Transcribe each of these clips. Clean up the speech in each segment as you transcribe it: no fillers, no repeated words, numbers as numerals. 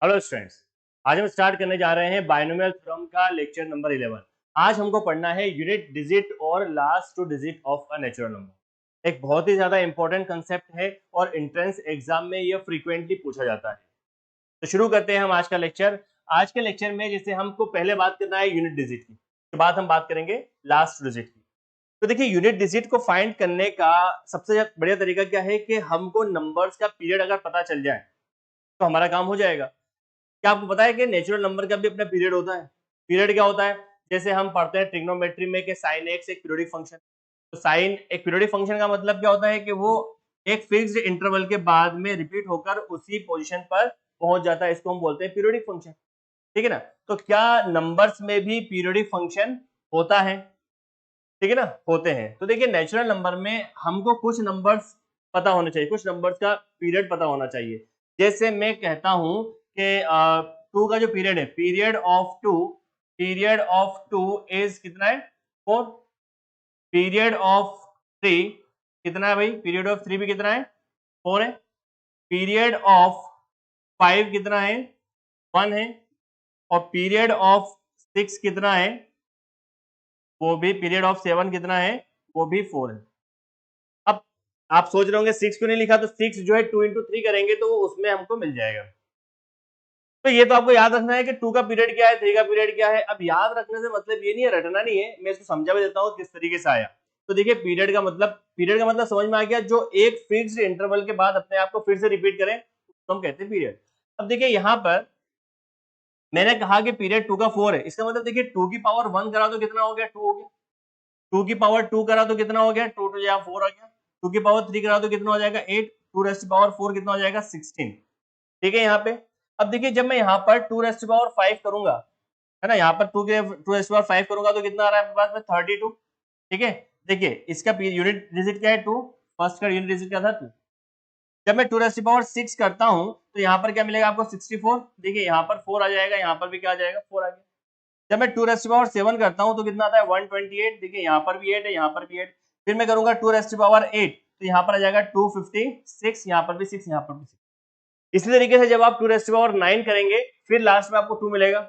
Hello students, आज हम start करने जा रहे हैं बाइनोमियल थ्योरम का लेक्चर नंबर 11। आज हमको पढ़ना है यूनिट डिजिट और last two digit of a natural number. एक बहुत ही ज्यादा इंपॉर्टेंट कंसेप्ट है और एंट्रेंस एग्जाम में यह फ्रीक्वेंटली पूछा जाता है। तो शुरू करते हैं हम आज का लेक्चर। आज के लेक्चर में जैसे हमको पहले बात करना है यूनिट डिजिट की, उसके बाद हम बात करेंगे लास्ट डिजिट की। तो देखिए, यूनिट डिजिट को फाइंड करने का सबसे बढ़िया तरीका क्या है कि हमको नंबर्स का पीरियड अगर पता चल जाए तो हमारा काम हो जाएगा। क्या आपको पता है कि नेचुरल नंबर का भी अपना पीरियड होता है? पीरियड क्या होता है? जैसे हम पढ़ते हैं ट्रिग्नोमेट्री में कि साइन एक्स एक पीरियोडिक फंक्शन। तो साइन एक पीरियोडिक फंक्शन का मतलब क्या होता है कि वो एक फिक्स्ड इंटरवल के बाद में रिपीट होकर उसी पोजीशन पर पहुंच जाता है। इसको हम बोलते हैं पीरियोडिक फंक्शन। ठीक है ना? तो क्या नंबर्स में भी पीरियोडिक फंक्शन होता है? ठीक है ना, होते हैं। तो देखिए, नेचुरल नंबर में हमको कुछ नंबर्स पता होने चाहिए, कुछ नंबर्स का पीरियड पता होना चाहिए। जैसे मैं कहता हूं कि टू का जो पीरियड है, पीरियड ऑफ टू इज कितना है? 4। पीरियड ऑफ 3 कितना है भाई? पीरियड ऑफ 3 भी कितना है? 4 है। पीरियड ऑफ 5 कितना है? 1 है। और पीरियड ऑफ 6 कितना है? वो भी। पीरियड ऑफ 7 कितना है? वो भी 4 है। अब आप सोच रहे होंगे 6 क्यों नहीं लिखा? तो 6 जो है 2 इंटू 3 करेंगे तो उसमें हमको मिल जाएगा। तो ये तो आपको याद रखना है कि 2 का पीरियड क्या है, 3 का पीरियड क्या है। अब याद रखने से मतलब ये नहीं है, रटना नहीं है। मैं इसको समझा भी देता हूँ किस तरीके से आया। तो देखिए, पीरियड का मतलब समझ में आ गया, जो एक फिक्स्ड इंटरवल के बाद अपने आप को फिर से रिपीट करें तो हम कहते हैं पीरियड। अब देखिए, यहाँ पर मैंने कहा कि पीरियड 2 का 4 है। इसका मतलब देखिए, 2 की पावर 1 करा तो कितना हो गया? 2 हो गया। 2 की पावर 2 करा तो कितना हो गया? 2 टू या 4 आ गया। 2 की पावर 3 करा तो कितना हो जाएगा? 8। 2 रेस्ट की पावर 4 कितना हो जाएगा? 16। ठीक है यहाँ पे। अब देखिए, जब मैं यहाँ पर 2 रेस्ट की पावर 5 करूंगा, है ना, यहाँ पर 2 रेस्ट की पावर 5 करूंगा तो कितना आ रहा है आपके पास में? 32। ठीक है। देखिए, इसका यूनिट डिजिट क्या है? 2। फर्स्ट का यूनिट डिजिट क्या था? 2। जब मैं 2 रेस्ट की पावर 6 करता हूँ तो यहाँ पर क्या मिलेगा आपको? 64। देखिए, यहाँ पर 4 आ जाएगा, यहाँ पर भी क्या आ जाएगा? 4 आ गया। जब मैं 2 रेस्ट की पावर 7 करता हूं तो कितना आता है? 128। देखिए, यहाँ पर भी 8 है, यहाँ पर भी 8। फिर मैं करूंगा 2 रेस्ट की पावर 8 तो यहाँ पर आ जाएगा 256। यहाँ पर भी 6, यहाँ पर भी 6। इसी तरीके से जब आप 2 रेस्ट की पावर 9 करेंगे फिर लास्ट में आपको 2 मिलेगा।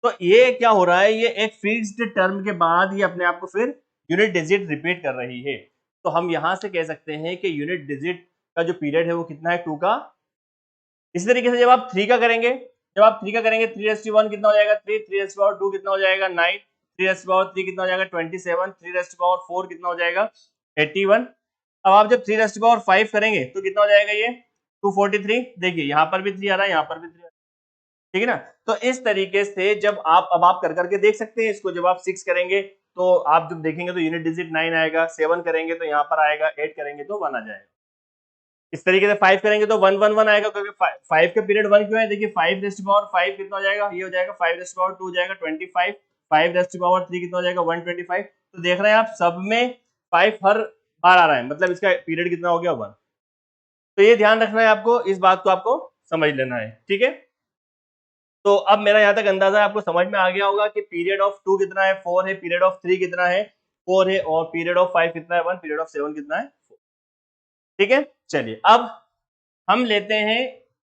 तो ये क्या हो रहा है? ये एक फिक्स्ड टर्म के बाद ये अपने आप को फिर यूनिट डिजिट रिपीट कर रही है। तो हम यहां से कह सकते हैं कि यूनिट डिजिट का जो पीरियड है वो कितना है? 2 का। इसी तरीके से जब आप 3 का करेंगे, 3 रेस्ट की 1 कितना हो जाएगा? 3। 3 रेस्ट की पावर 2 कितना हो जाएगा? 9। 3 रेस्ट की पावर 3 कितना हो जाएगा? 27। 3 रेस्ट की पावर 4 कितना हो जाएगा? 81। अब आप जब 3 रेस्ट की पावर 5 करेंगे तो कितना हो जाएगा? ये 243। देखिए, यहाँ पर भी 3 आ रहा है, यहाँ पर भी 3 आ रहा है। ठीक है ना? तो इस तरीके से जब आप कर करके देख सकते हैं इसको। जब आप 6 करेंगे तो आप जब देखेंगे तो यूनिट डिजिट 9 आएगा। 7 करेंगे तो यहाँ पर आएगा। 8 करेंगे तो 1 आ जाएगा। इस तरीके से 5 करेंगे तो 1 1 1 आएगा, क्योंकि 5 का पीरियड 1 क्यों है? देखिए, 5 रेस्ट पावर 5 कितना हो जाएगा? ये हो जाएगा 5 रेस्ट पावर 2 हो जाएगा 25। 5 रेस्ट पावर 3 कितना हो जाएगा? 125। तो देख रहे हैं आप, सब में 5 हर बार आ रहा है, मतलब इसका पीरियड कितना हो गया? 1। तो ये ध्यान रखना है आपको, इस बात को आपको समझ लेना है। ठीक है। तो अब मेरा यहाँ तक अंदाजा आपको समझ में आ गया होगा कि पीरियड ऑफ 2 कितना है? 4 है। पीरियड ऑफ 3 कितना है? 4 है। और पीरियड ऑफ 5 कितना है? 1। पीरियड ऑफ 7 कितना है? 4। ठीक है। चलिए, अब हम लेते हैं।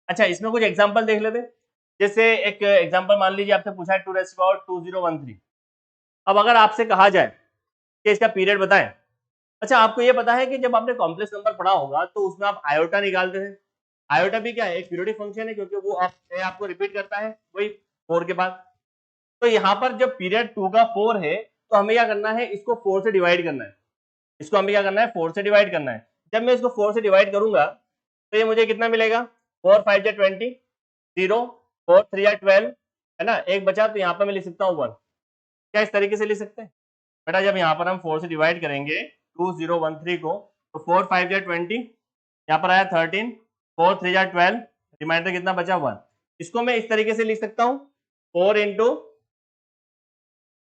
अच्छा, इसमें कुछ एग्जांपल देख लेते हैं। जैसे एक एग्जांपल मान लीजिए आपसे पूछा है 2 रेज़ टू पावर 2013। अब अगर आपसे कहा जाए कि इसका पीरियड बताएं। अच्छा, आपको ये पता है कि जब आपने कॉम्प्लेक्स नंबर पढ़ा होगा तो उसमें आप आयोटा निकालते थे। आयोटा भी क्या है? एक पीरियोडिक फंक्शन है, क्योंकि वो आपको रिपीट करता है वही 4 के बाद। तो यहाँ पर जब पीरियड 2 का 4 है तो हमें क्या करना है? इसको 4 से डिवाइड करना है। इसको हमें क्या करना है? 4 से डिवाइड करना है। जब मैं इसको 4 से डिवाइड करूंगा तो ये मुझे कितना मिलेगा? 4 5 जा 20, 0, 4 3 जा 12, है ना, एक बचा तो यहाँ पर मैं लिख सकता हूँ 1। क्या इस तरीके से लिख सकते हैं? बेटा, जब यहाँ पर हम 4 से डिवाइड करेंगे 2013 को तो 4 5 जा 20, यहाँ पर आया 13, 4 3 जा 12, रिमाइंडर कितना बचा? 1। इसको मैं इस तरीके से लिख सकता हूँ 4 इंटू,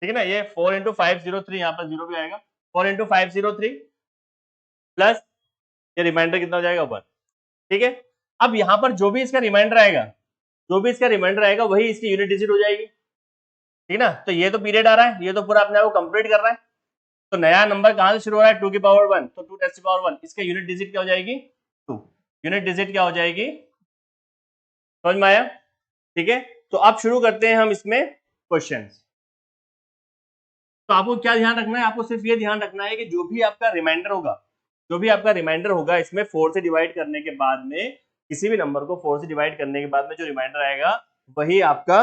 ठीक है ना, ये 4 इंटू 503, यहाँ पर 0 भी आएगा। 4 इंटू 503 प्लस ये रिमाइंडर कितना हो जाएगा? 1। ठीक है। अब यहाँ पर जो भी इसका रिमाइंडर आएगा, वही इसकी यूनिट डिजिट हो जाएगी। ठीक है ना? तो ये तो पीरियड आ रहा है, ये तो पूरा अपने आप को कंप्लीट कर रहा है। तो नया नंबर कहां से शुरू हो रहा है? 2 की पावर 1, तो 2 रेज़ टू पावर 1, इसका यूनिट डिजिट क्या हो जाएगी? 2। यूनिट डिजिट क्या हो जाएगी? समझ में आया? ठीक है, तो अब शुरू करते हैं हम इसमें क्वेश्चंस। तो आपको क्या ध्यान रखना है, आपको सिर्फ ये ध्यान रखना है कि जो भी आपका रिमाइंडर होगा इसमें 4 से डिवाइड करने के बाद में, किसी भी नंबर को 4 से डिवाइड करने के बाद में जो रिमाइंडर आएगा वही आपका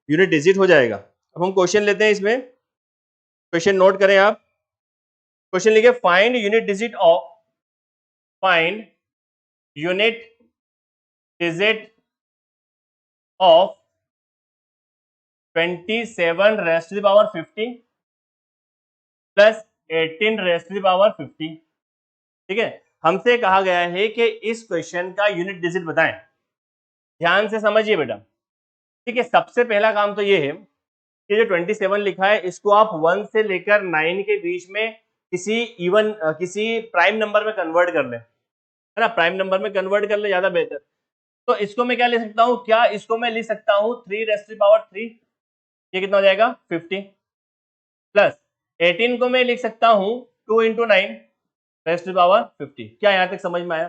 यूनिट डिजिट हो जाएगा। अब हम क्वेश्चन लेते हैं, इसमें क्वेश्चन नोट करें आप। क्वेश्चन लिखिए, find unit digit of 27 raised to the power 50 plus 18 raised to the power 50। ठीक है, हमसे कहा गया है कि इस क्वेश्चन का यूनिट डिजिट बताएं। ध्यान से समझिए बेटा। ठीक है, सबसे पहला काम तो ये है कि जो 27 लिखा है इसको आप 1 से लेकर 9 के बीच में किसी प्राइम नंबर में कन्वर्ट कर ले, है ना, प्राइम नंबर में कन्वर्ट कर ले, ज्यादा बेहतर। तो इसको मैं क्या ले सकता हूँ, क्या इसको मैं लिख सकता हूँ 3 raised to the power 3, ये कितना हो जाएगा 50, प्लस 18 को मैं लिख सकता हूँ 2 into 9 raised to the power 50। क्या यहाँ तक समझ में आया?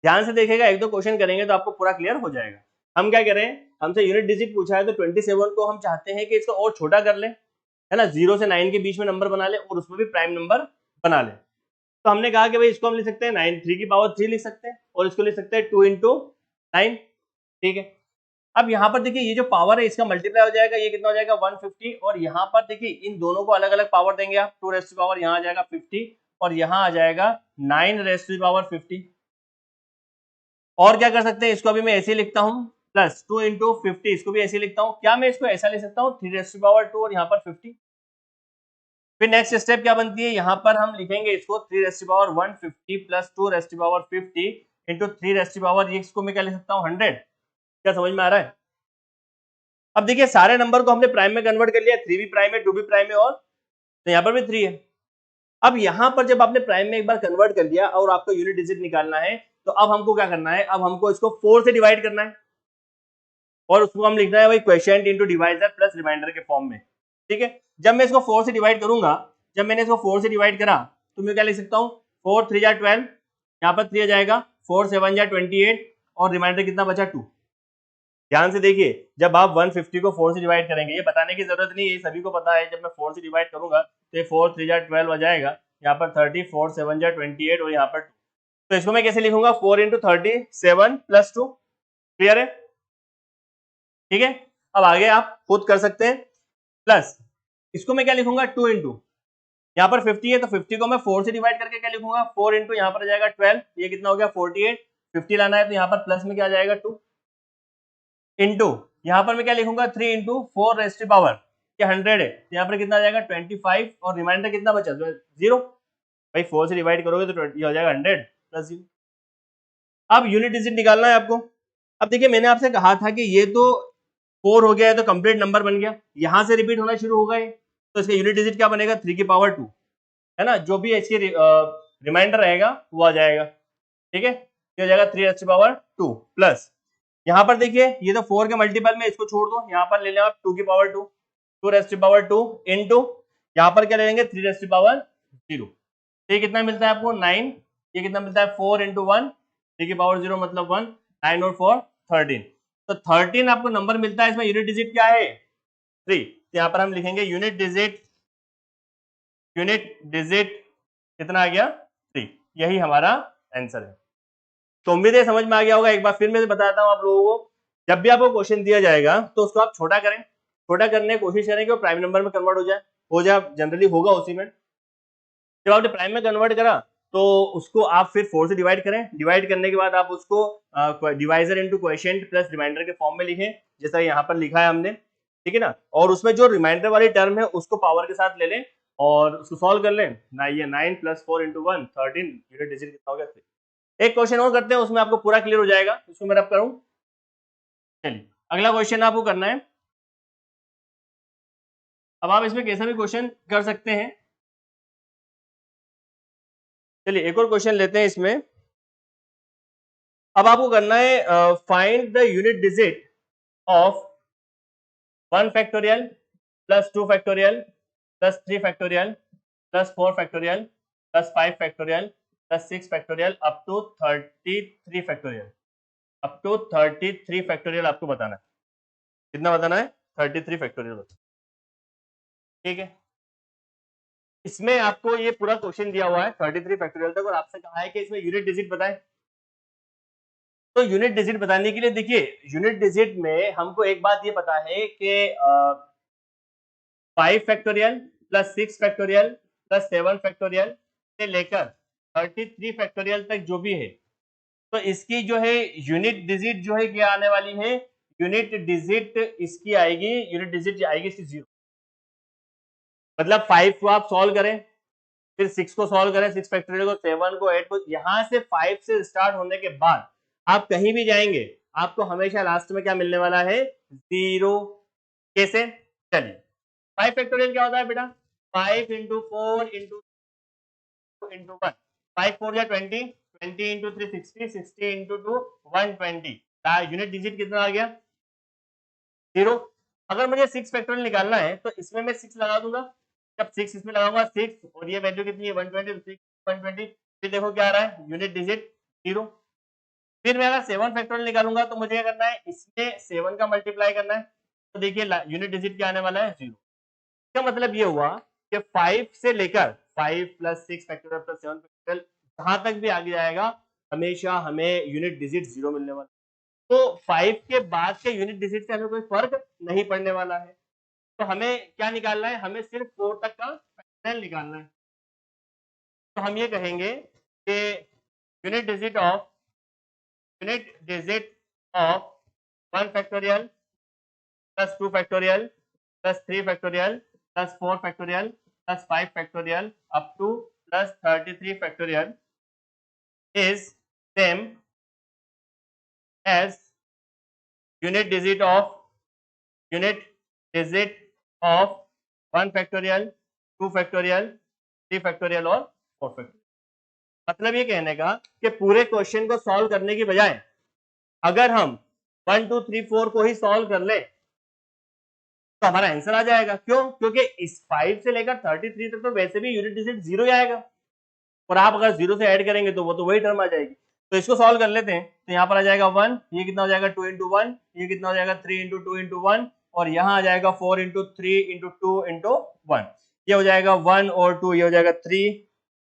ध्यान से देखेगा, एक दो क्वेश्चन करेंगे तो आपको पूरा क्लियर हो जाएगा। हम क्या करें, हमसे यूनिट डिजिट पूछा है तो 27 को हम चाहते हैं कि इसको और छोटा कर ले, है ना, 0 से 9 के बीच में नंबर बना ले और उसमें भी प्राइम नंबर बना ले। तो हमने कहा कि भाई इसको हम लिख सकते हैं 3 की पावर 3 लिख सकते हैं और इसको लिख सकते हैं 2 into 9। ठीक है, अब यहाँ पर देखिए ये जो पावर है इसका मल्टीप्लाई हो जाएगा, ये कितना हो जाएगा 150, और यहाँ पर देखिए इन दोनों को अलग अलग पावर देंगे आप, 2 raised to the power यहाँ आ जाएगा 50 और यहाँ आ जाएगा 9 raised to the power 50। और क्या कर सकते हैं, इसको अभी मैं ऐसे ही लिखता हूँ, प्लस 2 into 50, इसको भी ऐसे ही लिखता हूँ। क्या मैं इसको ऐसा लिख सकता हूँ 3 raised to the power 2 और यहाँ पर 50। फिर नेक्स्ट स्टेप क्या बनती है, यहाँ पर हम लिखेंगे इसको 3 raised to the power 150 plus 2 raised to the power 50 into 3 raised to the power, इसको मैं क्या लिख सकता हूँ 100। क्या समझ में आ रहा है? अब देखिए सारे नंबर को हमने प्राइम में कन्वर्ट कर लिया, 3 भी प्राइम है 2 भी प्राइम है और तो यहाँ पर भी 3 है। अब यहाँ पर जब आपने प्राइम में एक बार कन्वर्ट कर लिया और आपको यूनिट डिजिट निकालना है तो अब हमको क्या करना है, अब हमको इसको 4 से डिवाइड करना है और उसको हम लिखना है भाई question into divisor plus remainder के फॉर्म में। ठीक है, जब मैं इसको 4 से डिवाइड करूंगा, जब मैंने इसको 4 से डिवाइड करा तो मैं क्या लिख सकता हूँ 4 3 जा 12, यहाँ पर 3 आ जाएगा, 4 7 जा 28 और रिमाइंडर कितना बचा 2। ध्यान से देखिए, जब आप 150 को 4 से डिवाइड करेंगे, ये बताने की जरूरत नहीं है, सभी को पता है, जब मैं 4 से डिवाइड करूंगा तो ये 4 3 जा 12 आ जाएगा, यहाँ पर 30, 4 7 जा 28 और यहाँ पर 2। तो इसको मैं कैसे लिखूंगा 4 into 37 प्लस 2। क्लियर है? ठीक है, अब आगे आप खुद कर सकते हैं। प्लस इसको मैं क्या लिखूंगा 2 इंटू, यहाँ पर 50 है तो 50 को मैं 4 से डिवाइड करके क्या लिखूंगा 4 इंटू, यहाँ पर आ जाएगा 12, ये कितना हो गया 48, 50 लाना है तो यहाँ पर प्लस में क्या आ जाएगा 2 इंटू, यहाँ पर मैं क्या लिखूंगा 3 इंटू 4 रेस्ट टू पावर, ये 100 है तो यहाँ पर कितना आ जाएगा 25 और रिमाइंडर कितना बचा 0। भाई 4 से डिवाइड करोगे तो ये हो जाएगा 100 प्लस 0। अब यूनिट डिजिट निकालना है आपको। अब देखिए मैंने आपसे कहा था कि ये तो 4 हो गया है तो कंप्लीट नंबर बन गया, यहां से रिपीट होना शुरू हो गए तो इसका यूनिट डिजिट क्या बनेगा 3 की पावर 2, है ना, जो भी इसकी रिमाइंडर रहेगा वो आ जाएगा। ठीक है, ये हो जाएगा 3 की पावर 2 प्लस, यहाँ पर देखिए ये तो 4 के मल्टीपल में, इसको छोड़ दो, यहाँ पर ले लें आप 2 की पावर 2, 2 रेस्ट की पावर 2 इंटू, यहाँ पर क्या ले लेंगे 3 रेस्ट की पावर 0। तो ये कितना मिलता है आपको 9, ये कितना मिलता है 4 इंटू 1, 3 की पावर 0 मतलब 1, 9 और 4 13। तो 13 आपको नंबर मिलता है, इसमें यूनिट डिजिट क्या है 3। तो यहाँ पर हम लिखेंगे यूनिट डिजिट कितना आ गया 3, यही हमारा आंसर है। तो उम्मीद है समझ में आ गया होगा। एक बार फिर मैं बताता हूँ आप लोगों को, जब भी आपको क्वेश्चन दिया जाएगा तो उसको आप छोटा करें, छोटा करने की कोशिश करें कि वो प्राइम नंबर में कन्वर्ट हो जाए, जनरली होगा उसी में। जब आपने प्राइम में कन्वर्ट करा तो उसको आप फिर 4 से डिवाइड करें, डिवाइड करने के बाद आप उसको divisor into quotient plus remainder के फॉर्म में लिखें, जैसा यहाँ पर लिखा है हमने, ठीक है ना, और उसमें जो रिमाइंडर वाली टर्म है उसको पावर के साथ ले लें और उसको सॉल्व कर लें ना। ये 9 प्लस 4 इंटू 1 13, यूनिट डिजिट कितना हो गया 3। एक क्वेश्चन और करते हैं, उसमें आपको पूरा क्लियर हो जाएगा, इसको मैं रब करूं। चलिए अगला क्वेश्चन आपको करना है। अब आप इसमें कैसा भी क्वेश्चन कर सकते हैं। चलिए एक और क्वेश्चन लेते हैं इसमें। अब आपको करना है find the unit digit of 1 factorial plus 2 factorial plus 3 factorial plus 4 factorial plus 5 factorial plus 6 factorial up to 33 factorial. Up to 33 factorial आपको बताना है। कितना बताना है? 33 फैक्टोरियल। ठीक है, इसमें आपको ये पूरा क्वेश्चन दिया हुआ है 33 फैक्टोरियल तक, और आपसे कहा है कि इसमें यूनिट डिजिट बताएं। तो यूनिट डिजिट बताने के लिए देखिए, यूनिट डिजिट में हमको एक बात ये पता है कि 5 factorial plus 6 factorial plus 7 factorial से लेकर 33 फैक्टोरियल तक जो भी है, तो इसकी जो है यूनिट डिजिट जो है क्या आने वाली है? यूनिट डिजिट इसकी आएगी, यूनिट डिजिट आएगी इसकी 0। मतलब 5 को आप सॉल्व करें, फिर 6 को सॉल्व करें, 6 फैक्टोरियल को, 7 को, 8 को, यहां से 5 से स्टार्ट होने के बाद आप कहीं भी जाएंगे, आपको हमेशा लास्ट में क्या मिलने वाला है? 0। कैसे? चलिए, 5 फैक्टोरियल क्या होता है बेटा? 5 इंटू 4 इंटू 1, 5 4 या 20, 20 इंटू 3 60, 60 इंटू 2 120। यूनिट डिजिट कितना आ गया? 0। अगर मुझे 6 फैक्टोरियल निकालना है तो इसमें मैं 6 लगा दूंगा। जब 6 इसमें लगाऊंगा, 6 और ये वैल्यू कितनी है? 120, 6 120। फिर देखो क्या आ रहा है? Unit digit 0। फिर मैं अगर 7 फैक्टोरियल निकालूंगा तो मुझे क्या करना है? इसमें 7 का मल्टीप्लाई करना है। तो देखिए यूनिट डिजिट क्या आने वाला है? 0। इसका मतलब ये हुआ कि 5 से लेकर 5 प्लस 6 फैक्टोरियल प्लस 7 फैक्टोरियल जहां तक भी आगे जाएगा, हमेशा हमें यूनिट डिजिट 0 मिलने वाला। तो 5 के बाद के यूनिट डिजिट से हमें कोई फर्क नहीं पड़ने वाला है। तो हमें क्या निकालना है? हमें सिर्फ 4 तक का फैक्टोरियल निकालना है। तो हम ये कहेंगे कि unit digit of 1 factorial plus 2 factorial plus 3 factorial plus 4 factorial plus 5 factorial up two plus 33 factorial is same as unit digit of 1 factorial, 2 factorial, 3 factorial और 4 फैक्टोरियल। मतलब ये कहने का कि पूरे क्वेश्चन को सॉल्व करने की बजाय अगर हम 1 2 3 4 को ही सॉल्व कर ले तो हमारा आंसर आ जाएगा। क्यों? क्योंकि इस 5 से लेकर 33 तक तो वैसे भी यूनिट डिजिट 0 ही आएगा, और आप अगर 0 से ऐड करेंगे तो वो तो वही टर्म आ जाएगी। तो इसको सॉल्व कर लेते हैं। तो यहाँ पर आ जाएगा 1, ये कितना हो जाएगा? 2 इंटू 1, ये कितना हो जाएगा? 3 इंटू 2 इंटू 1, और यहाँ आ जाएगा 4 इंटू 3 इंटू 2 इंटू 1। ये हो जाएगा 1 और 2, ये हो जाएगा 3,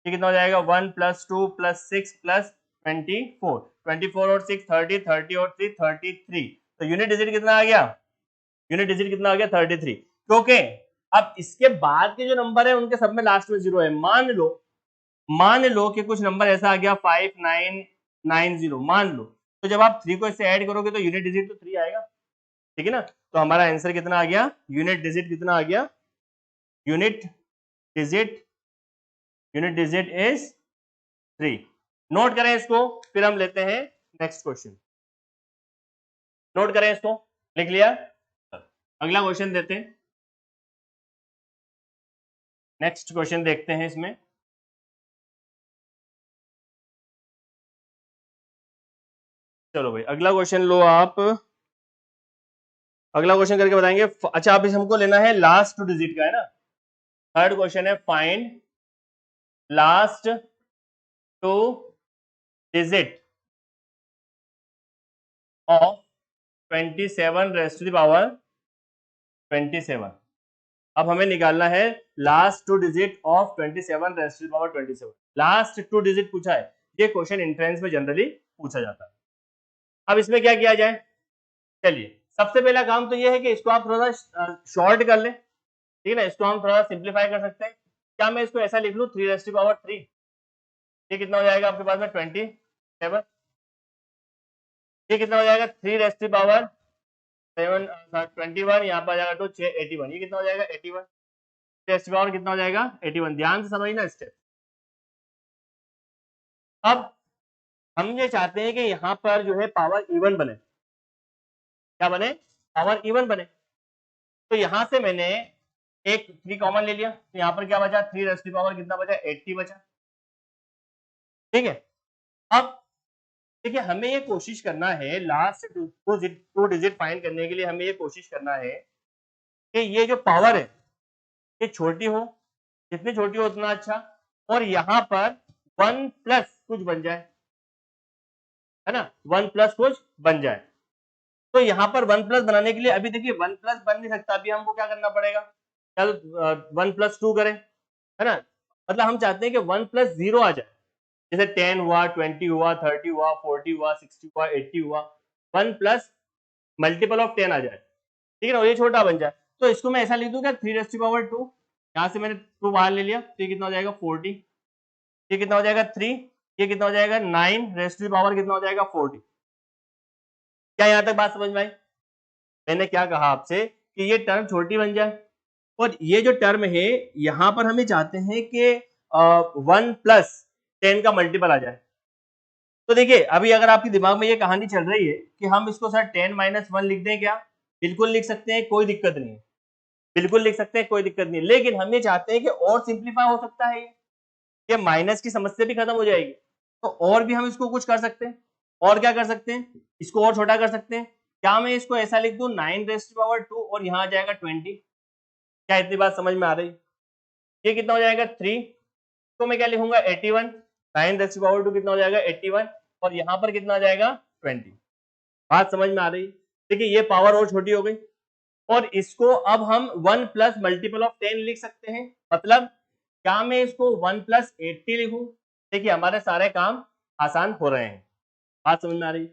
ये कितना हो जाएगा? 1 प्लस 2 प्लस 6 प्लस 24, 24 और 6 30, 30 और 3 33। तो यूनिट डिजिट कितना आ गया? यूनिट डिजिट कितना आ गया? 33। क्योंकि अब इसके बाद के जो नंबर है उनके सब में लास्ट में 0 है। मान लो कि कुछ नंबर ऐसा आ गया 5990, मान लो, तो जब आप 3 को इससे ऐड करोगे तो यूनिट डिजिट तो 3 आएगा। ठीक है ना? तो हमारा आंसर कितना आ गया? यूनिट डिजिट कितना आ गया? Unit digit is 3। नोट करें इसको, फिर हम लेते हैं नेक्स्ट क्वेश्चन। नोट करें इसको, लिख लिया? अगला क्वेश्चन देते हैं, नेक्स्ट क्वेश्चन देखते हैं इसमें। चलो भाई अगला क्वेश्चन लो आप, अगला क्वेश्चन करके बताएंगे। अच्छा, अब हमको लेना है लास्ट टू डिजिट का, है ना? Third question is find last two digit of 27 raise to the power 27। अब हमें निकालना है last two digit of 27 raise to the power 27। Last two digit पूछा है, ये क्वेश्चन एंट्रेंस में जनरली पूछा जाता है। अब इसमें क्या किया जाए? चलिए, सबसे पहला काम तो ये है कि इसको आप थोड़ा सा शॉर्ट कर लें। ठीक है ना? इसको हम थोड़ा सिंप्लीफाई कर सकते हैं। क्या मैं इसको ऐसा लिख लूं 3 रेज़ टू द पावर 3? ये कितना हो जाएगा आपके पास में? 27। ये कितना हो जाएगा? 3 रेज़ टू द पावर 7 21, यहाँ पर आ जाएगा तो 6 81। ये कितना हो जाएगा? 81। रेज़ टू द पावर कितना हो जाएगा? 81। ध्यान से समझना स्टेप। अब हम ये चाहते हैं कि यहाँ पर जो है पावर इवन बने। क्या बने? पावर इवन बने। तो यहाँ से मैंने एक 3 कॉमन ले लिया, तो यहाँ पर क्या बचा? 3 रेज़ टू द पावर कितना बचा? 80 बचा। ठीक है, अब देखिए हमें ये कोशिश करना है, लास्ट टू डिजिट फाइंड करने के लिए हमें ये कोशिश करना है कि ये जो पावर है ये छोटी हो, जितनी छोटी हो उतना अच्छा, और यहाँ पर 1 प्लस कुछ बन जाए। है ना, 1 प्लस कुछ बन जाए। तो यहाँ पर 1 प्लस बनाने के लिए अभी देखिए 1 प्लस बन नहीं सकता, अभी हमको क्या करना पड़ेगा, चल 1 प्लस 2 करें, है ना, मतलब हम चाहते हैं कि 1 प्लस 0 आ जाए, जैसे 10 हुआ, 20 हुआ, 30 हुआ, 40 हुआ, 60 हुआ, 80 हुआ, 1 प्लस मल्टीपल ऑफ 10 आ जाए, ठीक है ना, और ये छोटा बन जाए। तो इसको मैं ऐसा लिख दूं क्या, 3⁻², यहाँ से मैंने 2 बाहर ले लिया, तो ये कितना हो जाएगा 40, ये कितना हो जाएगा 3, ये कितना हो जाएगा 9⁻⁴ कितना हो जाएगा 40। क्या यहाँ तक बात समझ में आई? मैंने क्या कहा आपसे कि ये टर्म छोटी बन जाए, और ये जो टर्म है यहाँ पर हमें चाहते हैं कि 1 प्लस 10 का मल्टीपल आ जाए। तो देखिए अभी अगर आपके दिमाग में ये कहानी चल रही है कि हम इसको सर 10 - 1 लिख दें क्या, बिल्कुल लिख सकते हैं, कोई दिक्कत नहीं है, बिल्कुल लिख सकते हैं, कोई दिक्कत नहीं है, लेकिन हम ये चाहते हैं कि और सिंप्लीफाई हो सकता है ये माइनस की समस्या भी खत्म हो जाएगी। तो और भी हम इसको कुछ कर सकते हैं, और क्या कर सकते हैं, इसको और छोटा कर सकते हैं। क्या मैं इसको ऐसा लिख दूं 9⁻² और यहाँ आ जाएगा 20? क्या इतनी बात समझ में आ रही? ये कितना हो जाएगा 3, तो मैं क्या लिखूंगा 81, 9⁻² कितना हो जाएगा 81, और यहाँ पर कितना आ जाएगा 20। बात समझ में आ रही? देखिए ये पावर और छोटी हो गई, और इसको अब हम 1 प्लस मल्टीपल ऑफ 10 लिख सकते हैं, मतलब क्या मैं इसको 1 प्लस 80 लिखूं? देखिए हमारे सारे काम आसान हो रहे हैं। बात समझ में आ रही?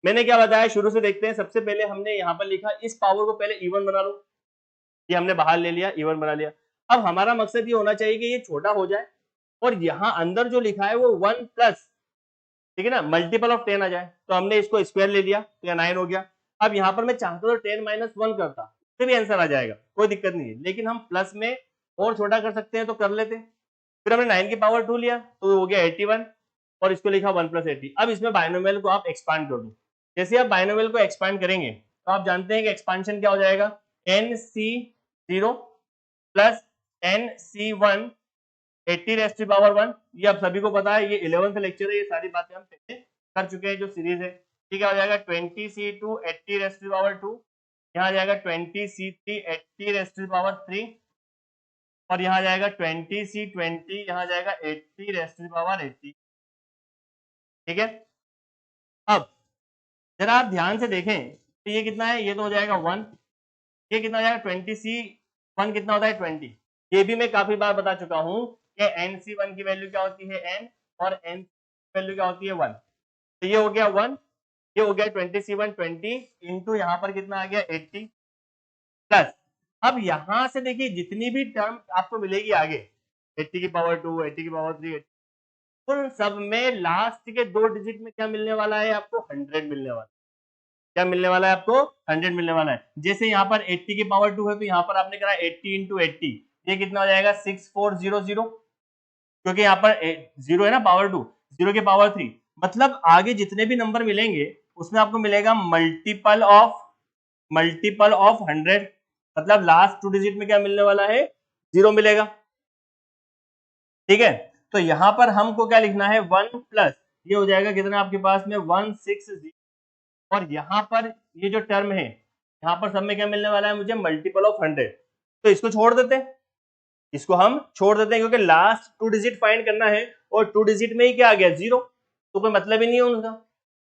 मैंने क्या बताया शुरू से देखते हैं। सबसे पहले हमने यहाँ पर लिखा इस पावर को पहले इवन बना लो, ये हमने बाहर ले लिया, इवन बना लिया। अब हमारा मकसद ये होना चाहिए कि ये छोटा हो जाए और यहाँ अंदर जो लिखा है वो 1 प्लस, ठीक है ना, मल्टीपल ऑफ 10 आ जाए। तो हमने इसको स्क्वायर ले लिया तो 9 हो गया। अब यहाँ पर मैं चाहता तो 10 - 1 करता, फिर भी आंसर आ जाएगा, कोई दिक्कत नहीं है, लेकिन हम प्लस में और छोटा कर सकते हैं तो कर लेते। फिर हमने 9 की पावर 2 लिया तो हो गया 81, और इसको लिखा 1 + 80। अब इसमें बाइनोमियल को आप एक्सपांड कर दो। जैसे आप बाइनोमियल को एक्सपांड करेंगे तो आप जानते हैं कि एक्सपांशन क्या हो जाएगा, NC0 प्लस NC1 80⁻1। ये आप सभी को पता है, ये 11th लेक्चर है, ये सारी बातें हम पहले कर चुके हैं जो सीरीज है। ठीक है, हो जाएगा 20C2 80⁻2, यहाँ आ जाएगा 20C3 80⁻3, और यहाँ जाएगा 20C20, यहाँ जाएगा 80⁻80। ठीक है, अब जरा आप ध्यान से देखें तो ये कितना है, ये तो हो जाएगा 1, ये कितना हो जाएगा 20C1 कितना होता है 20। ये भी मैं काफी बार बता चुका हूँ कि NC1 की वैल्यू क्या होती है n, और n की वैल्यू क्या होती है 1। तो ये हो गया 1, ये हो गया 20C1 20 इंटू यहाँ पर कितना आ गया 80 प्लस। अब यहाँ से देखिए जितनी भी टर्म आपको मिलेगी आगे 80 की पावर 2, 80 की पावर 3, उन सब में लास्ट के 2 डिजिट में क्या मिलने वाला है आपको, 100 मिलने वाला है। क्या मिलने वाला है आपको, 100 मिलने वाला है। जैसे यहाँ पर 80 की पावर 2 है तो यहाँ पर आपने करा 80 इंटू 80, ये कितना हो जाएगा 6400, क्योंकि यहाँ पर 0 है ना पावर 2, 0 की पावर 3, मतलब आगे जितने भी नंबर मिलेंगे उसमें आपको मिलेगा मल्टीपल ऑफ 100, मतलब लास्ट 2 डिजिट में क्या मिलने वाला है, 0 मिलेगा। ठीक है, तो यहाँ पर हमको क्या लिखना है 1 प्लस, ये हो जाएगा कितना आपके पास में 160, और यहाँ पर ये जो टर्म है यहाँ पर सब में क्या मिलने वाला है मुझे, मल्टीपल ऑफ 100। तो इसको छोड़ देते हैं, इसको हम छोड़ देते हैं, क्योंकि लास्ट 2 डिजिट फाइंड करना है और 2 डिजिट में ही क्या आ गया 0, तो कोई मतलब ही नहीं है उनका।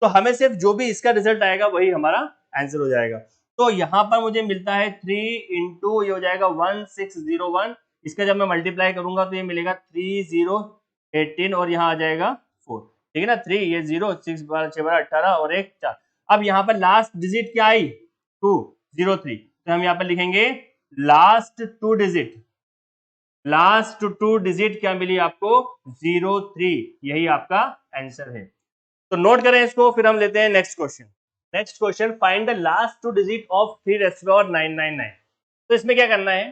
तो हमें सिर्फ जो भी इसका रिजल्ट आएगा वही हमारा आंसर हो जाएगा। तो यहाँ पर मुझे मिलता है 3 इंटू ये हो जाएगा 1601, इसका जब मैं मल्टीप्लाई करूंगा तो ये मिलेगा 3018, और यहाँ आ जाएगा 4। ठीक है ना, 3 ये 0, 6 12 6 12 18 और 1 4। अब यहाँ पर लास्ट डिजिट क्या आई 203, तो हम यहाँ पर लिखेंगे लास्ट 2 डिजिट क्या मिली आपको 03, यही आपका आंसर है। तो नोट करें इसको, फिर हम लेते हैं next question. Find the last 2 digit of 3⁻999। तो इसमें क्या करना है,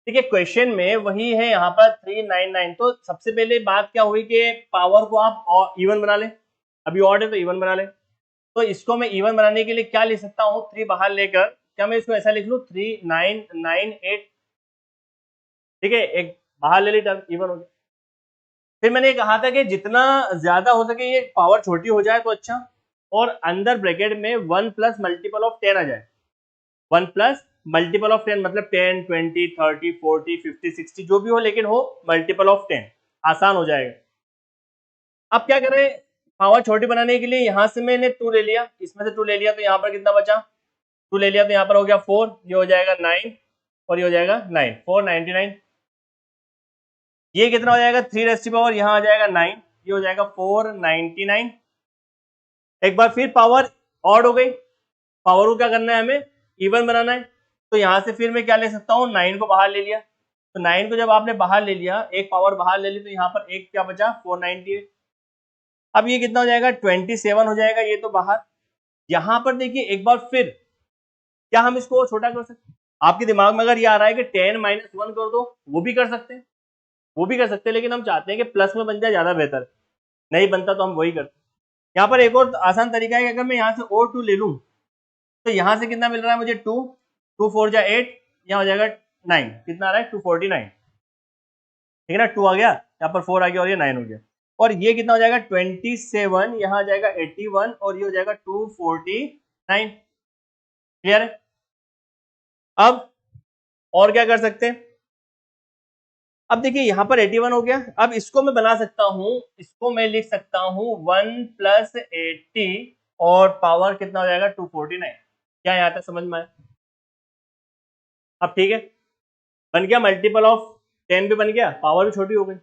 देखिए क्वेश्चन में वही है यहाँ पर 399। तो सबसे पहले बात क्या हुई कि पावर को आप इवन बना लें, अभी ऑड है तो इवन बना लें। तो इसको मैं इवन बनाने के लिए क्या लिख सकता हूँ, 3 बाहर लेकर, क्या मैं इसको ऐसा लिख लूँ 3998। ठीक है, एक बाहर ले ली टर्म, इवन हो गया। फिर मैंने कहा था कि जितना ज्यादा हो सके ये पावर छोटी हो जाए तो अच्छा, और अंदर ब्रैकेट में 1 प्लस मल्टीपल ऑफ 10 आ जाए। 1 प्लस मल्टीपल ऑफ 10 मतलब 10 20 30 40 50 60 जो भी हो, लेकिन हो मल्टीपल ऑफ 10, आसान हो जाएगा। अब क्या करें, पावर छोटी बनाने के लिए यहाँ से मैंने 2 ले लिया, इसमें से 2 ले लिया तो यहाँ पर कितना बचा, 2 ले लिया तो यहाँ पर हो गया 4, ये हो जाएगा 9 और ये हो जाएगा 9, 499। ये कितना हो जाएगा 3 रेज़ टू पावर, यहाँ आ जाएगा 9, ये हो जाएगा 499। एक बार फिर पावर ऑड हो गई, पावर को क्या करना है, हमें इवन बनाना है। तो यहाँ से फिर मैं क्या ले सकता हूँ, 9 को बाहर ले लिया। तो 9 को जब आपने बाहर ले लिया, एक पावर बाहर ले ली, तो यहाँ पर एक क्या बचा 498। अब ये कितना हो जाएगा 27 हो जाएगा, ये तो बाहर। यहाँ पर देखिए एक बार फिर, क्या हम इसको छोटा कर सकते हैं? आपके दिमाग में अगर ये आ रहा है कि 10 - 1 कर दो, वो भी कर सकते हैं, वो भी कर सकते हैं, लेकिन हम चाहते हैं कि प्लस में बन जाए, ज्यादा बेहतर। नहीं बनता तो हम वही करते हैं। यहाँ पर एक और आसान तरीका है कि अगर मैं यहाँ से और 2 ले लूँ, तो यहाँ से कितना मिल रहा है मुझे 2, 2 4 जा 8, यहाँ हो जाएगा 9, कितना आ रहा है 249, ठीक है ना, 2 आ गया, यहाँ पर 4 आ गया और ये 9 हो गया। और ये कितना हो जाएगा 27, यहाँ आ जाएगा 81 और ये हो जाएगा 249। क्लियर है? अब और क्या कर सकते हैं, अब देखिए यहाँ पर 81 हो गया। अब इसको मैं बना सकता हूँ, इसको मैं लिख सकता हूँ 1 + 80 और पावर कितना हो जाएगा 249। क्या यहाँ तक समझ में आया? अब ठीक है, बन गया मल्टीपल ऑफ 10 भी बन गया, पावर भी छोटी हो गई।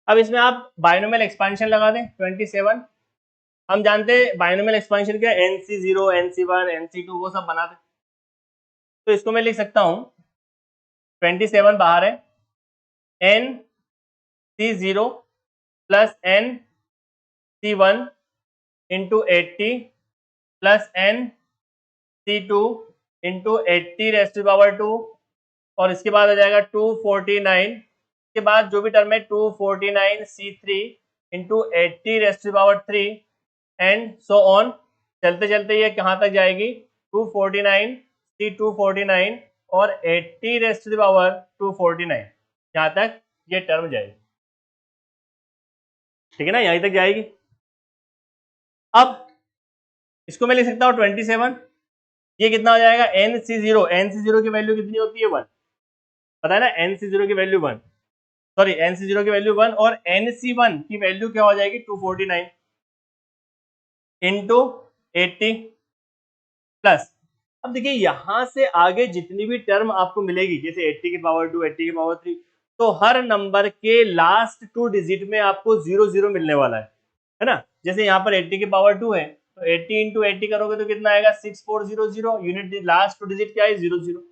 अब इसमें आप बाइनोमियल एक्सपेंशन लगा दें 27। हम जानते हैं बाइनोमियल एक्सपेंशन क्या है, NC0 NC1 NC2 वो सब बनाते। तो इसको मैं लिख सकता हूँ 27 बाहर है, NC0 + NC1 × 80 + NC2 × 80⁻², और इसके बाद आ जाएगा 249। के बाद जो भी टर्म है 249C3 × 80⁻³ एंड सो ऑन। चलते चलते ये कहाँ तक जाएगी, 249C249 और 80⁻², यहाँ तक ये टर्म जाएगी, ठीक है ना, यहीं तक जाएगी। अब इसको मैं लिख सकता हूँ 27, ये कितना हो जाएगा NC0 की वैल्यू कितनी होती है 1, पता है ना, NC0 की वैल्यू 1, सॉरी NC0 की वैल्यू 1 और NC1 की वैल्यू क्या हो जाएगी 249 × 80 प्लस। अब देखिए यहाँ से आगे जितनी भी टर्म आपको मिलेगी, जैसे 80⁻², 80⁻3, तो हर नंबर के लास्ट 2 डिजिट में आपको 00 मिलने वाला है ना। जैसे यहाँ पर 80⁻² है, तो 80 × 80 करोगे तो कितना आएगा 6400, यूनिट लास्ट 2 डिजिट क्या है 00।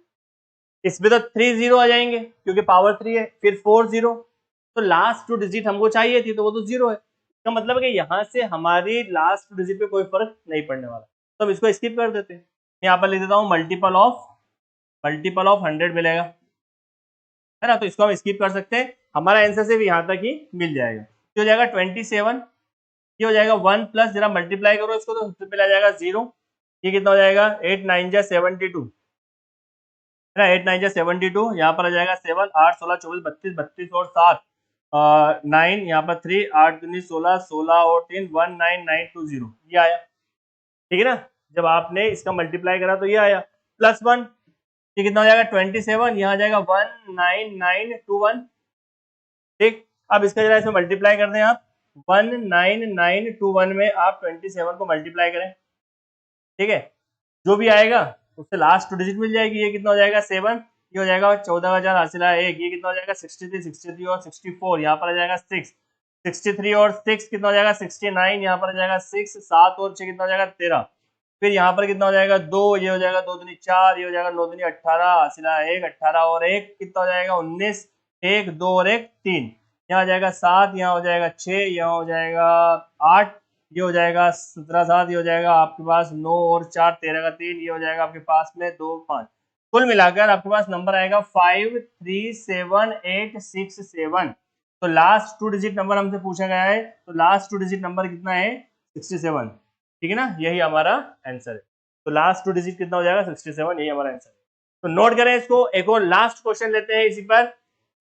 इसमें तो 3 0 आ जाएंगे क्योंकि पावर 3 है, फिर 4 0, तो लास्ट 2 डिजिट हमको चाहिए थी तो वो तो 0 है। इसका मतलब है कि यहाँ से हमारी लास्ट 2 डिजिट पे कोई फर्क नहीं पड़ने वाला, तो हम इसको स्किप कर देते हैं। यहाँ पर लिख देता हूँ मल्टीपल ऑफ 100 मिलेगा, है ना, तो इसको हम स्किप कर सकते हैं, हमारा आंसर सिर्फ यहाँ तक ही मिल जाएगा। ये हो जाएगा 27, ये हो जाएगा 1 प्लस, जरा मल्टीप्लाई करो इसको तो सबसे पहले आ जाएगा 0, ये कितना हो जाएगा 8 9 जा 72, है ना, 8 9 जा 72, यहाँ पर आ जाएगा 7 8 16 24 32 32 और 7 9, यहाँ पर 3 8 दूनी 16 16 और 3 19920, ये आया, ठीक है ना। जब आपने इसका मल्टीप्लाई करा तो ये आया +1, ये कितना हो जाएगा 27, यहाँ आ जाएगा 19921, ठीक। अब इसका जरा इसमें मल्टीप्लाई कर दें आप, 19921 में आप 27 को मल्टीप्लाई करें, ठीक है, जो भी आएगा उससे लास्ट 2 डिजिट मिल जाएगी। ये कितना हो जाएगा 7, ये हो जाएगा 14,000 हासिल है 1, ये कितना हो जाएगा 63 63 और 64, यहाँ पर आ जाएगा 6 63 और 6 कितना हो जाएगा 69, यहाँ पर आ जाएगा 6 7 और 6 कितना हो जाएगा 13, फिर यहाँ पर कितना हो जाएगा 2, ये हो जाएगा 2 दूनी 4, ये हो जाएगा 9 दूनी 18 हासिल है 1 18 और 1 कितना हो जाएगा 19 1 2 और 1 3, यहाँ आ जाएगा 7, यहाँ हो जाएगा 6, यहाँ हो जाएगा 8, ये हो जाएगा 17 7, ये हो जाएगा आपके पास 9 और 4 13 का 3, ये हो जाएगा आपके पास में 2 5, कुल मिलाकर आपके पास नंबर आएगा 53787। तो लास्ट 2 डिजिट नंबर हमसे पूछा गया है, तो लास्ट 2 डिजिट नंबर कितना है 67, ठीक है ना, यही हमारा आंसर है। तो लास्ट 2 डिजिट कितना हो जाएगा 67, यही हमारा आंसर है। तो नोट करें इसको, एक और लास्ट क्वेश्चन लेते हैं इसी पर,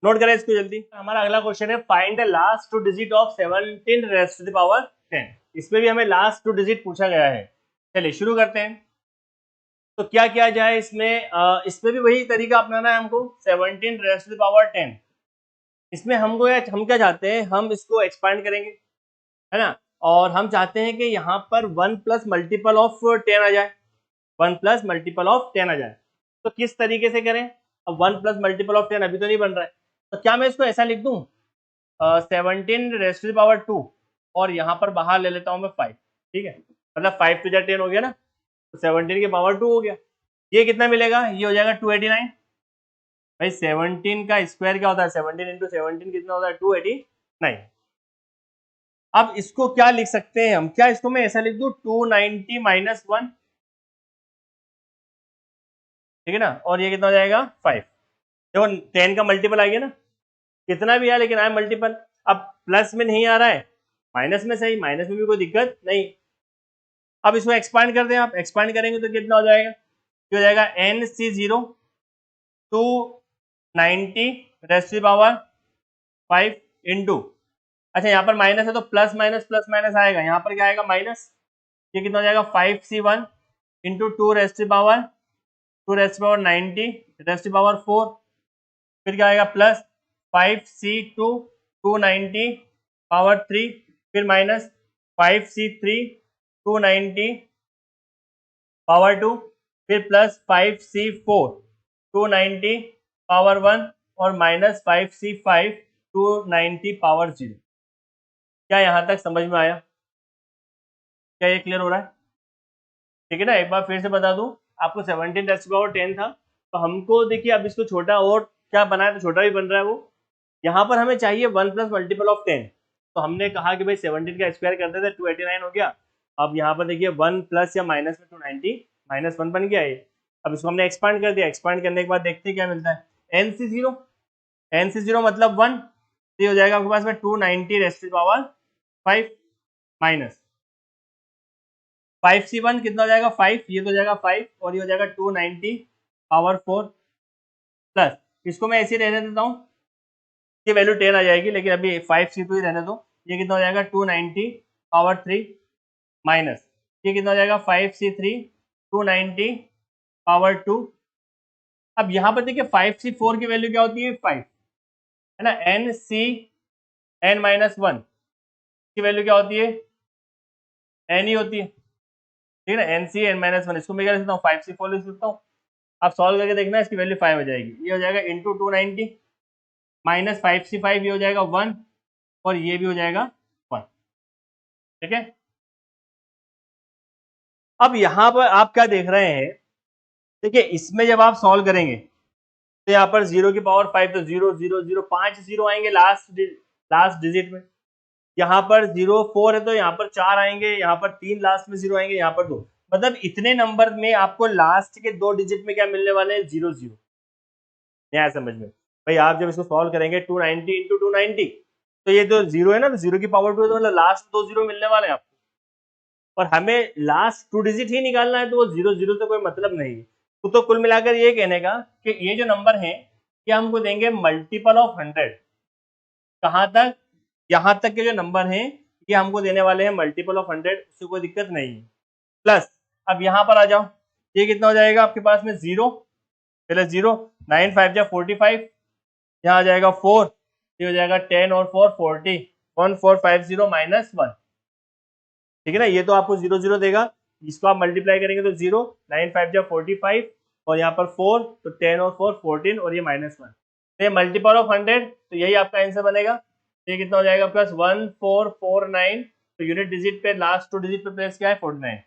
नोट करें इसको जल्दी। हमारा अगला question is find the last 2 digit of 17⁻10। इसमें भी हमें लास्ट 2 डिजिट पूछा गया है। चलिए शुरू करते हैं। तो क्या किया जाए इसमें, इसमें भी वही तरीका अपनाना है हमको, 17⁻10। इसमें हमको हम क्या चाहते हैं, हम इसको एक्सपांड करेंगे, है ना, और हम चाहते हैं कि यहाँ पर 1 प्लस मल्टीपल ऑफ 10 आ जाए, 1 प्लस मल्टीपल ऑफ 10 आ जाए। तो किस तरीके से करें? अब 1 प्लस मल्टीपल ऑफ 10 अभी तो नहीं बन रहा है, तो क्या मैं इसको ऐसा लिख दूं 17 रेज़ टू द पावर 2 और यहाँ पर बाहर ले लेता हूँ मैं 5, ठीक है, मतलब 5 टू 10 हो गया ना, तो 17 की पावर 2 हो गया। ये कितना मिलेगा? ये हो जाएगा 289। भाई 17 का स्क्वायर क्या होता है? 17 इंटू 17 कितना होता है? 289। अब इसको क्या लिख सकते हैं हम? क्या इसको मैं ऐसा लिख दूं 290 माइनस 1, ठीक है ना, और ये कितना हो जाएगा 5। देखो 10 का मल्टीपल आ गया ना, कितना भी है लेकिन आया मल्टीपल। अब प्लस में नहीं आ रहा है, माइनस में सही, माइनस में भी कोई दिक्कत नहीं। अब इसको एक्सपांड कर दें, आप एक्सपांड करेंगे तो कितना हो जाएगा? ये हो जाएगा NC0 290 raise to the power 5 into, अच्छा यहाँ पर माइनस है तो प्लस माइनस आएगा, यहाँ पर क्या आएगा? माइनस। ये कितना हो जाएगा? 5C1 into 2 raise to the power 90 raise to the power 4, फिर क्या आएगा? प्लस 5C2 290 पावर 3, फिर माइनस 5C3 290 पावर 2, फिर प्लस 5C4 290 पावर 1 और माइनस 5C5 290 पावर 0। क्या यहाँ तक समझ में आया? क्या ये क्लियर हो रहा है? ठीक है ना, एक बार फिर से बता दूं, आपको 17 रेज़ टू द पावर 10 था, तो हमको देखिए अब इसको छोटा और क्या बनाए तो छोटा भी बन रहा है वो। यहाँ पर हमें चाहिए 1 प्लस मल्टीपल ऑफ 10, तो हमने कहा कि भाई 17 का स्क्वायर करते थे 289 हो गया। अब यहाँ पर देखिए 1 प्लस या माइनस में 290 माइनस 1 बन गया ये। अब इसको हमने एक्सपांड कर दिया, एक्सपांड करने के बाद देखते हैं क्या मिलता है। NC0 मतलब 1, तो ये हो जाएगा आपके पास में 290 raise to the power 5 minus 5C1 कितना हो जाएगा? 5, ये तो हो जाएगा 5 और ये हो जाएगा 290 पावर 4 प्लस, इसको मैं ऐसे ही रहने देता हूँ, ये वैल्यू 10 आ जाएगी, लेकिन अभी 5C2 ही रहने दो। ये कितना हो जाएगा? 290 पावर 3 माइनस, ये कितना हो जाएगा? 5C3 290 power 2। अब यहाँ पर देखिए 5C4 की वैल्यू क्या होती है? 5 है ना, NC n-1 की वैल्यू क्या होती है? n ही होती है, ठीक है ना, NC n-1। इसको मैं क्या लिख सकता हूँ? 5C4 लिख सकता हूँ। आप सॉल्व करके देखना, इसकी वैल्यू 5 हो जाएगी। ये हो जाएगा इंटू 290 माइनस 5C5, ये हो जाएगा 1 और ये भी हो जाएगा 1, ठीक है। अब यहाँ पर आप क्या देख रहे हैं? देखिए इसमें जब आप सॉल्व करेंगे तो यहाँ पर 0 की पावर 5, तो 0 0 0 5 0 आएंगे लास्ट डिजिट में। यहाँ पर 0 4 है तो यहाँ पर 4 आएंगे, यहाँ पर 3 लास्ट में 0 आएंगे, यहाँ पर 2, मतलब इतने नंबर में आपको लास्ट के 2 डिजिट में क्या मिलने वाले हैं? 0 0। नया समझ में भाई, आप जब इसको सॉल्व करेंगे 290 इंटू 290, तो ये जो 0 है ना, तो 0 की पावर 2 है, तो मतलब लास्ट 2 0 मिलने वाले हैं आपको, और हमें लास्ट 2 डिजिट ही निकालना है, तो वो 0 0 से कोई मतलब नहीं है। तो कुल मिलाकर ये कहने का कि ये जो नंबर है ये हमको देंगे मल्टीपल ऑफ 100। कहाँ तक? यहाँ तक के जो नंबर हैं ये हमको देने वाले हैं मल्टीपल ऑफ 100, उससे कोई दिक्कत नहीं है। प्लस अब यहाँ पर आ जाओ, ये कितना हो जाएगा आपके पास में? 0 प्लस 0, 9 5 जा 45, यहाँ आ जाएगा 4, ये हो जाएगा 10 और 4 40, 1450 माइनस 1, ठीक है ना। ये तो आपको 0 0 देगा, इसको आप मल्टीप्लाई करेंगे तो 0, 9 5 जा 45 और यहाँ पर 4, तो 10 और 4 14 और ये माइनस 1, तो ये मल्टीपल ऑफ 100, तो यही आपका आंसर बनेगा। तो ये कितना हो जाएगा प्लस 1449, तो यूनिट डिजिट पे लास्ट 2 डिजिट पे प्लेस क्या है? 49,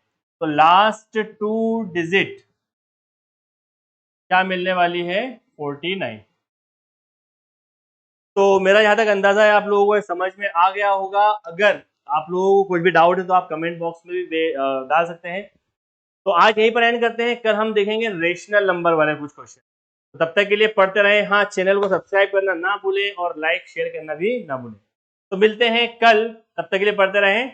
तो लास्ट 2 डिजिट क्या मिलने वाली है? 49। तो मेरा यहाँ तक अंदाजा है आप लोगों को समझ में आ गया होगा। अगर आप लोगों को कुछ भी डाउट है तो आप कमेंट बॉक्स में भी डाल सकते हैं। तो आज यहीं पर एंड करते हैं, कल हम देखेंगे रेशनल नंबर वाले कुछ क्वेश्चन। तो तब तक के लिए पढ़ते रहें। हाँ, चैनल को सब्सक्राइब करना ना भूलें और लाइक शेयर करना भी ना भूलें। तो मिलते हैं कल, तब तक के लिए पढ़ते रहें।